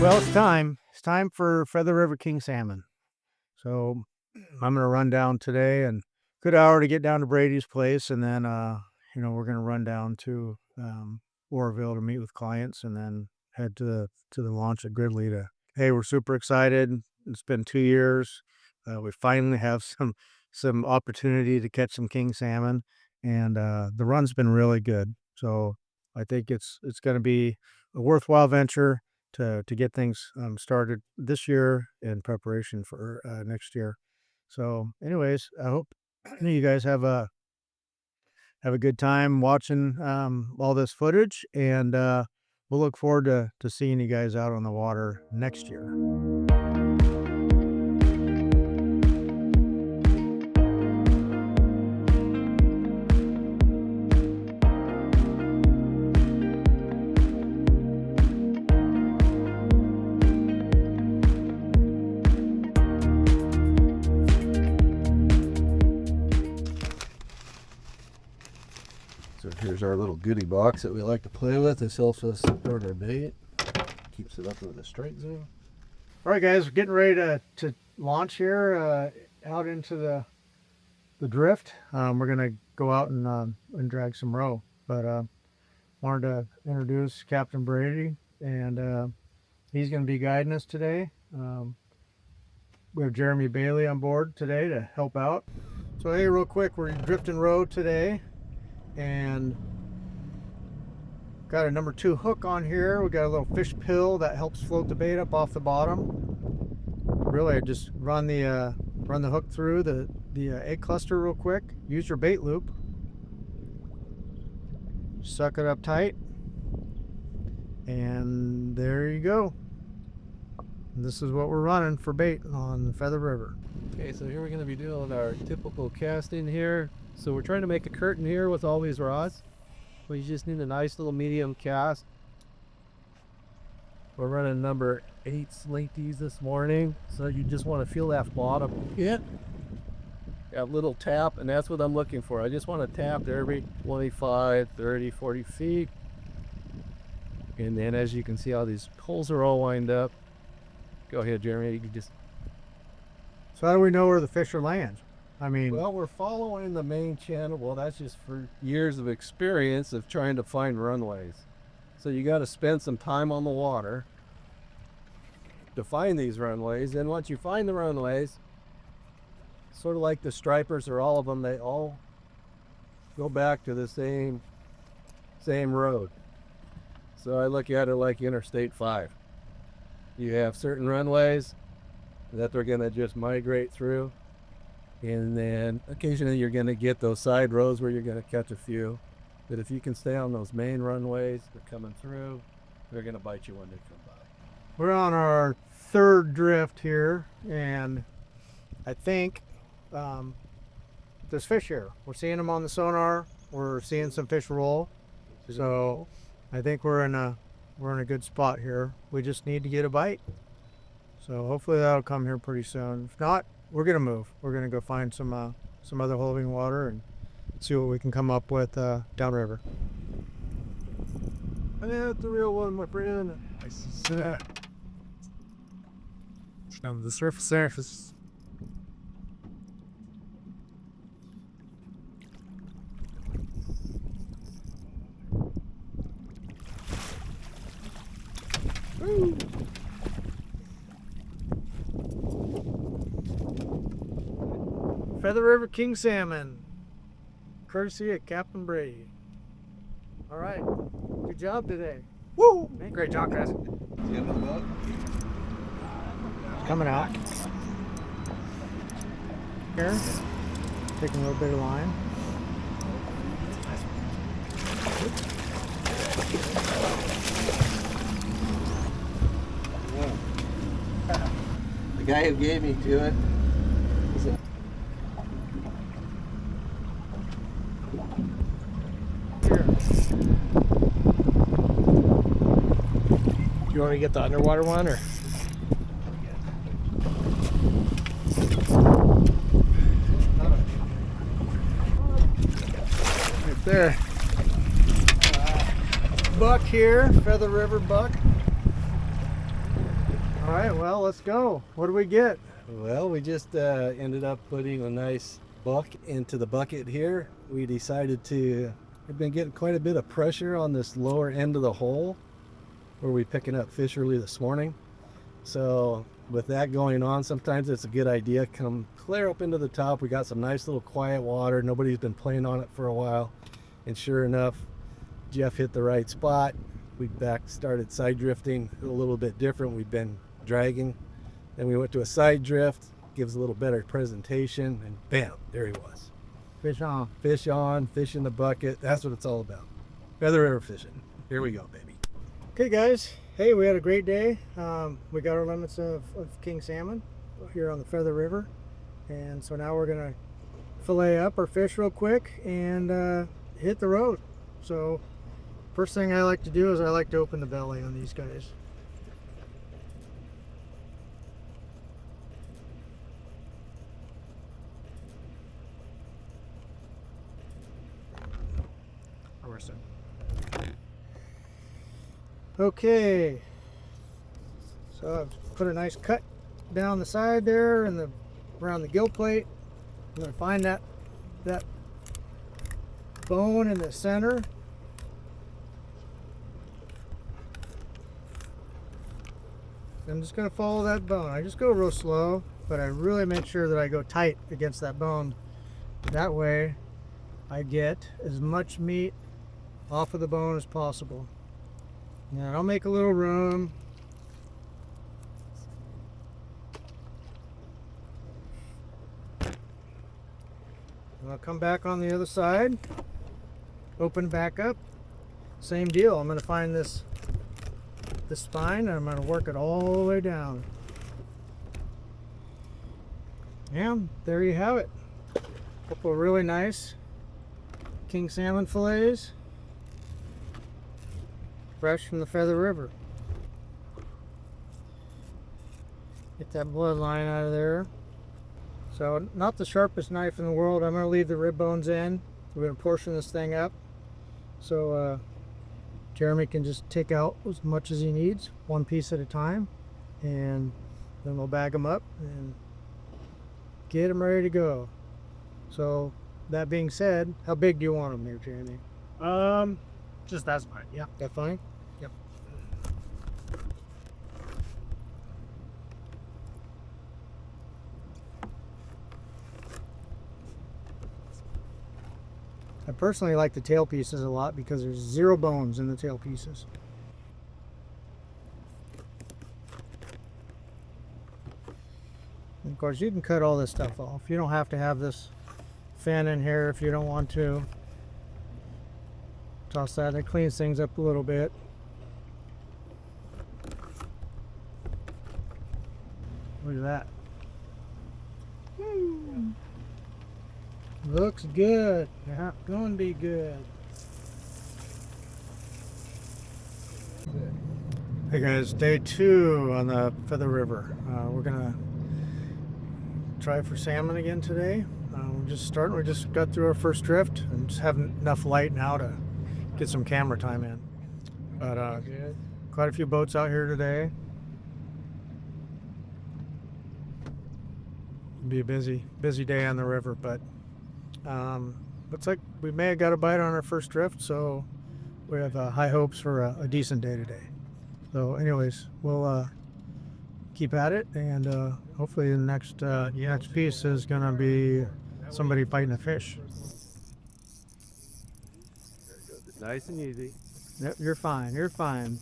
Well, it's time. It's time for Feather River King Salmon. So I'm going to run down today, and good hour to get down to Brady's place, and then we're going to run down to Oroville to meet with clients, and then head to the launch at Gridley. Hey, we're super excited. It's been 2 years. We finally have some opportunity to catch some king salmon, and the run's been really good. So I think it's going to be a worthwhile venture to get things started this year in preparation for next year. So anyways, I hope you guys have a good time watching all this footage, and we'll look forward to seeing you guys out on the water next year. So here's our little goodie box that we like to play with. This helps us support our bait. Keeps it up with the strike zone. All right, guys, we're getting ready to launch here out into the drift. We're gonna go out and drag some roe, but wanted to introduce Captain Brady, and he's gonna be guiding us today. We have Jeremy Bailey on board today to help out. So hey, real quick, we're drifting roe today, and got a number 2 hook on here. We got a little fish pill that helps float the bait up off the bottom. Really, I just run the hook through the egg cluster real quick. Use your bait loop. Suck it up tight, and there you go. And this is what we're running for bait on the Feather River. Okay, so here we're going to be doing our typical casting here. So we're trying to make a curtain here with all these rods. We just need a nice little medium cast. We're running number 8 slinkies this morning, so you just want to feel that bottom hit. That little tap, and that's what I'm looking for. I just want to tap every 25, 30, 40 feet. And then as you can see, all these holes are all lined up. Go ahead, Jeremy. You can just... So how do we know where the fish are land? I mean, well, we're following the main channel. Well, that's just for years of experience of trying to find runways. So you got to spend some time on the water to find these runways. And once you find the runways, sort of like the stripers or all of them, they all go back to the same road. So I look at it like Interstate 5. You have certain runways that they're going to just migrate through. And then occasionally you're going to get those side roads where you're going to catch a few. But if you can stay on those main runways, they're coming through, they're going to bite you when they come by. We're on our 3rd drift here, and I think there's fish here. We're seeing them on the sonar. We're seeing some fish roll. So I think we're in a good spot here. We just need to get a bite. So hopefully that'll come here pretty soon. If not, we're gonna move. We're gonna go find some other holding water and see what we can come up with downriver. And that's the real one, my friend. I see that. Down the surface. Woo. Feather River King Salmon, courtesy of Captain Brady. All right, good job today. Woo! Hey, great job, guys. Coming out. Here, taking a little bit of line. The guy who gave me to it. Here. You want me to get the underwater one, or? there. Buck here, Feather River buck. All right, well, let's go. What do we get? Well, we just ended up putting a nice buck into the bucket here. We decided to, we've been getting quite a bit of pressure on this lower end of the hole where we're picking up fish early this morning. So with that going on, sometimes it's a good idea, come clear up into the top. We got some nice little quiet water. Nobody's been playing on it for a while. And sure enough, Jeff hit the right spot. We started side drifting a little bit different. We've been dragging. Then we went to a side drift, gives a little better presentation, and bam, there he was. Fish on. Fish on, fish in the bucket. That's what it's all about. Feather River fishing. Here we go, baby. Okay, guys. Hey, we had a great day. We got our limits of king salmon here on the Feather River. And so now we're going to fillet up our fish real quick and hit the road. So first thing I like to do is I like to open the belly on these guys. Okay, so I've put a nice cut down the side there and around the gill plate. I'm going to find that bone in the center. I'm just going to follow that bone. I just go real slow, but I really make sure that I go tight against that bone. That way I get as much meat off of the bone as possible. And I'll make a little room. And I'll come back on the other side, open back up. Same deal. I'm going to find this spine and I'm going to work it all the way down. And there you have it. A couple of really nice king salmon fillets, fresh from the Feather River. Get that bloodline out of there. So not the sharpest knife in the world. I'm going to leave the rib bones in. We're going to portion this thing up so Jeremy can just take out as much as he needs, one piece at a time, and then we'll bag them up and get them ready to go. So that being said, how big do you want them here, Jeremy? Just that's fine. Yeah. That fine? Yep. I personally like the tail pieces a lot because there's 0 bones in the tail pieces. And of course, you can cut all this stuff off. You don't have to have this fin in here if you don't want to. Toss that. It cleans things up a little bit. Look at that. Looks good. Yeah, gonna be good. Hey guys, day 2 on the Feather River. We're gonna try for salmon again today. We're just starting. We just got through our first drift and just having enough light now to get some camera time in. But quite a few boats out here today. It'll be a busy day on the river, but looks like we may have got a bite on our first drift, so we have high hopes for a decent day today. So anyways, we'll keep at it, and hopefully the next piece is going to be somebody fighting a fish. Nice and easy. Yep, you're fine. You're fine.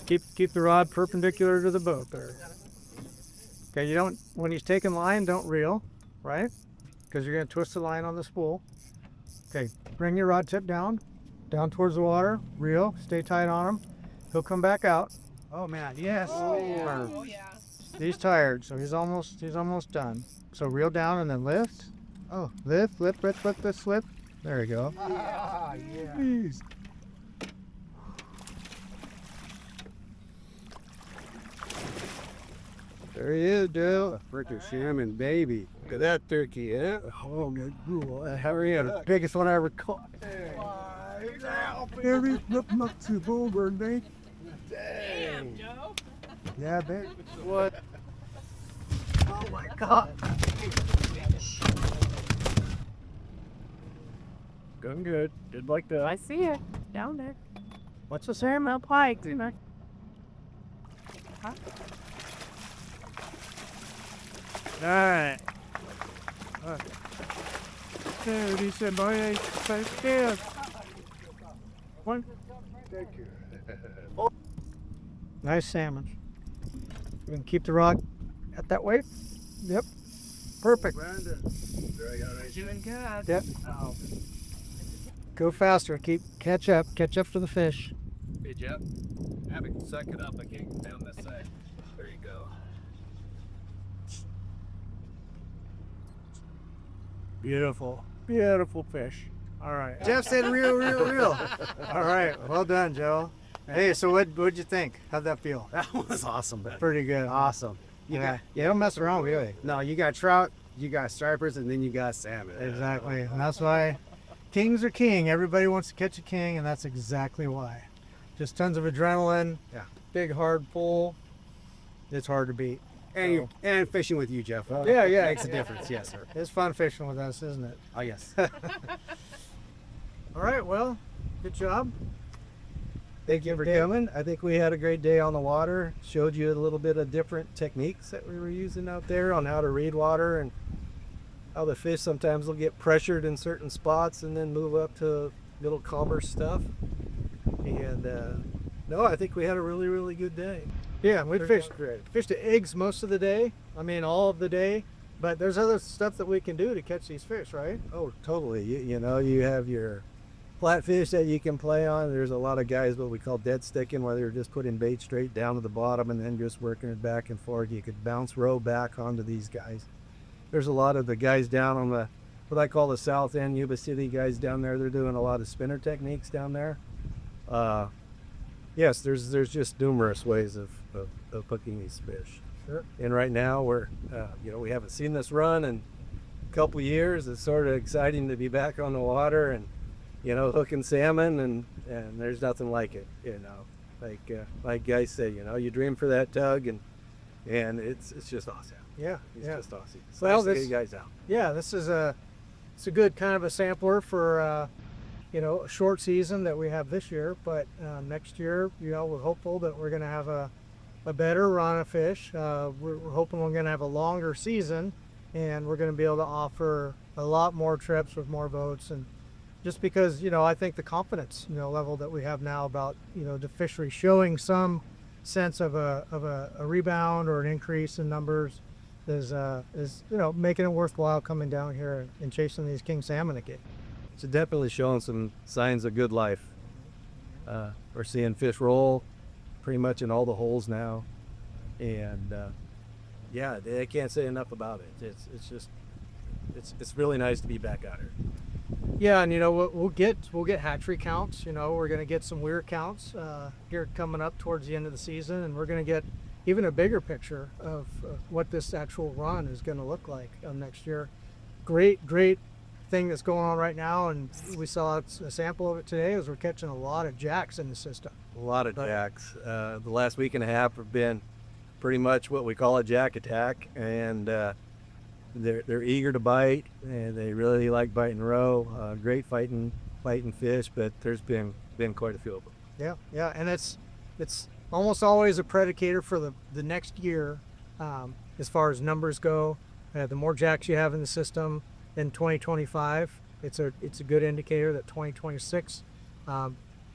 Keep the rod perpendicular to the boat there. Okay, you don't, when he's taking line, don't reel, right? Because you're going to twist the line on the spool. Okay, bring your rod tip down towards the water, reel, stay tight on him. He'll come back out. Oh man, yes. Oh, yeah. He's tired, so he's almost done. So reel down and then lift. Oh, lift, this lift. There you go. Ah, yeah. Jeez. There he is, Dale. Freaking salmon, baby. Look at that turkey, yeah? Oh, my God. Harry, the biggest one I ever caught. Harry, look to over, Nate. Damn, Joe. Yeah, babe. what? Oh my God. Going good. Did like that. I see it down there. What's the salmon pike, you know? Huh? All right. There, he said, boy, I scared. One. Thank you. Nice salmon. We can keep the rod at that weight. Yep. Perfect. Doing good. Yep. Oh. Go faster. Catch up to the fish. Hey, Jeff. Have it suck it up. I can't get down this side. There you go. Beautiful. Beautiful fish. All right. Jeff said real. All right. Well done, Joe. Hey, so what'd you think? How'd that feel? That was awesome. Pretty good. Awesome. Yeah. You don't mess around, really. No, you got trout, you got stripers, and then you got salmon. Exactly. And that's why kings are king. Everybody wants to catch a king, and that's exactly why. Just tons of adrenaline. Yeah. Big hard pull. It's hard to beat. And fishing with you, Jeff. Yeah. Makes a difference. Yes, sir. It's fun fishing with us, isn't it? Oh, yes. All right. Well, good job. Thank you for coming. I think we had a great day on the water. Showed you a little bit of different techniques that we were using out there on how to read water and how the fish sometimes will get pressured in certain spots and then move up to little calmer stuff. And no, I think we had a really, really good day. Yeah, we fished Great. the eggs most of the day. I mean, all of the day. But there's other stuff that we can do to catch these fish, right? Oh, totally. You know, you have your flatfish that you can play on. There's a lot of guys what we call dead sticking, where they're just putting bait straight down to the bottom and then just working it back and forth. You could bounce row back onto these guys. There's a lot of the guys down on the what I call the south end, Yuba City guys down there. They're doing a lot of spinner techniques down there. Yes, there's just numerous ways of hooking these fish. Sure. And right now we're we haven't seen this run in a couple years. It's sort of exciting to be back on the water and hooking salmon, and there's nothing like it. Like guys say, you dream for that tug, and it's just awesome. Yeah. It's just awesome. It's Well, nice to this- get you guys out. Yeah, this is it's a good kind of a sampler for a short season that we have this year. But next year, we're hopeful that we're going to have a better run of fish. We're hoping we're going to have a longer season, and we're going to be able to offer a lot more trips with more boats. And just because I think the confidence level that we have now about the fishery showing some sense of a rebound or an increase in numbers is making it worthwhile coming down here and chasing these king salmon again. It's definitely showing some signs of good life. We're seeing fish roll pretty much in all the holes now, and I can't say enough about it. It's really nice to be back out here. Yeah, and we'll get hatchery counts. We're going to get some weir counts here coming up towards the end of the season, and we're going to get even a bigger picture of what this actual run is going to look like next year. Great thing that's going on right now, and we saw a sample of it today, as we're catching a lot of jacks in the system. A lot of jacks. The last week and a half have been pretty much what we call a jack attack, and they're eager to bite, and they really like biting roe. Great fighting fish, but there's been quite a few of them. Yeah, and it's almost always a predicator for the next year as far as numbers go. The more jacks you have in the system in 2025, it's a good indicator that 2026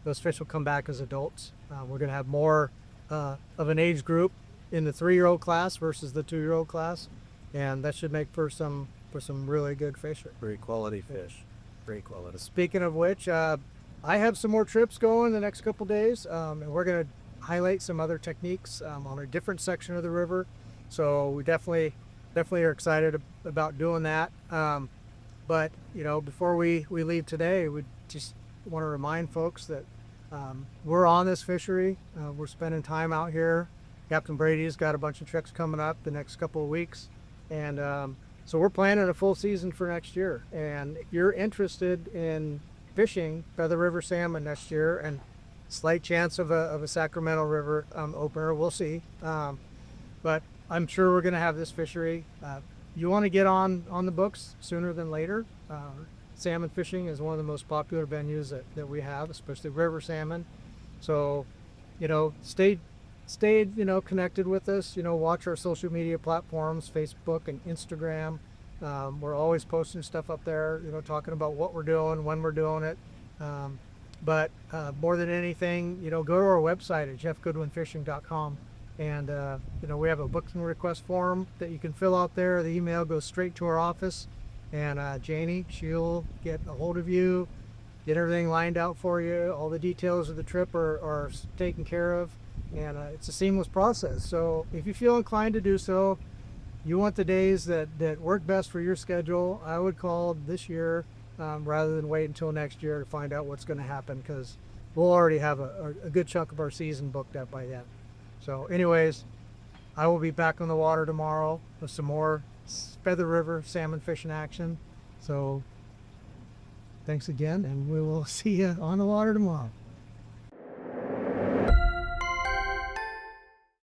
those fish will come back as adults. We're going to have more of an age group in the 3-year-old class versus the 2-year-old class, and that should make for some really good fishing. Great quality fish. Great quality. Speaking of which, I have some more trips going the next couple days, and we're going to highlight some other techniques on a different section of the river. So we definitely are excited about doing that. But before we leave today, we just want to remind folks that we're on this fishery. We're spending time out here. Captain Brady's got a bunch of trips coming up the next couple of weeks, and So we're planning a full season for next year. And if you're interested in fishing Feather River salmon next year, and slight chance of a Sacramento River opener, we'll see. But I'm sure we're going to have this fishery. You want to get on the books sooner than later. Salmon fishing is one of the most popular venues that we have, especially river salmon. So, stay connected with us. Watch our social media platforms, Facebook and Instagram. We're always posting stuff up there, talking about what we're doing, when we're doing it. But more than anything, go to our website at jeffgoodwinfishing.com. And, we have a booking request form that you can fill out there. The email goes straight to our office. And Janie, she'll get a hold of you, get everything lined out for you. All the details of the trip are taken care of. And it's a seamless process. So if you feel inclined to do so, you want the days that work best for your schedule, I would call this year rather than wait until next year to find out what's going to happen, because we'll already have a good chunk of our season booked up by then. So anyways, I will be back on the water tomorrow with some more Feather River salmon fishing action. So thanks again, and we will see you on the water tomorrow.